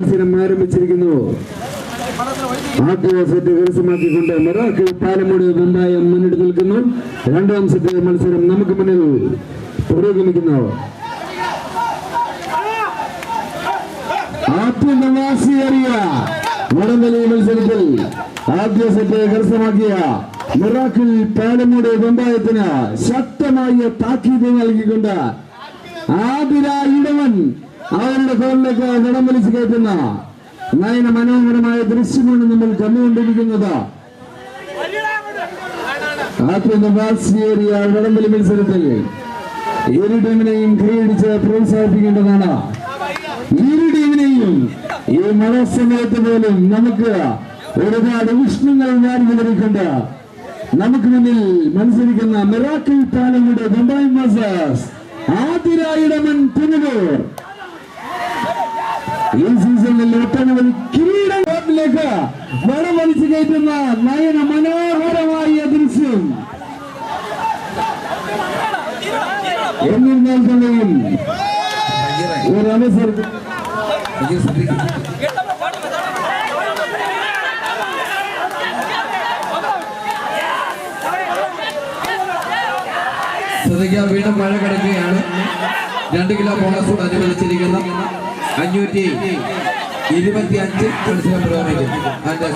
മത്സരം ആരംഭിച്ചിരിക്കുന്നു. ആദ്യ സെറ്റ് കരസ്ഥമാക്കിക്കൊണ്ട് മിറാക്കിൾ പാലമൂട് ബമ്പായം മുന്നിട്ട് നിൽക്കുന്നു. രണ്ടാം സെറ്റ് മത്സരം നമുക്ക് മുന്നിൽ പുരോഗമിക്കുന്നു. ആത്മവാസിയേറിയ വടംവലി മത്സരത്തിൽ ആദ്യ സെറ്റ് കരസ്ഥമാക്കിയ മിറാക്കിൾ പാലമൂട് ബമ്പായത്തിന് ശക്തമായ താക്കീത് നൽകിക്കൊണ്ട് ആതിര ഇടവൻ അവരുടെ കോളിലേക്ക് വടം വലിച്ചു കയറ്റുന്ന നയന മനോഹരമായ ദൃശ്യമാണ് നമ്മൾ കണ്ടുകൊണ്ടിരിക്കുന്നത്. ആത്മവാസിയേറിയ വടംവലി മത്സരത്തിൽ ഇരു ടീമിനെയും കൈയടിച്ച് പ്രോത്സാഹിപ്പിക്കേണ്ടതാണ്. ഇരു ടീമിനെയും ഈ മഴ സമയത്ത് പോലും നമുക്ക് ഒരുപാട് ഉഷ്ണങ്ങൾ വാരിക്കൊണ്ട് നമുക്ക് മുന്നിൽ മത്സരിക്കുന്ന മിറാക്കിൾ പാലമൂട് ബമ്പായം മാസ്റ്റേഴ്സ് ആതിര ഇടമൻ പുനലൂർ. ഈ സീസണിൽ ഒട്ടനവധി കിരീടങ്ങളിലേക്ക് വടം വലിച്ചു കയറ്റുന്ന നയന മനോഹരമായ ദൃശ്യം. എന്നിരുന്നാൽ തന്നെയും ഒരവസരത്തിൽ വീണ്ടും മഴ കിടക്കുകയാണ്. 2 കിലോ ബോണസോട് അനുവദിച്ചിരിക്കുന്ന 525 മത്സരം പുരോഗമിക്കും. അതിന്റെ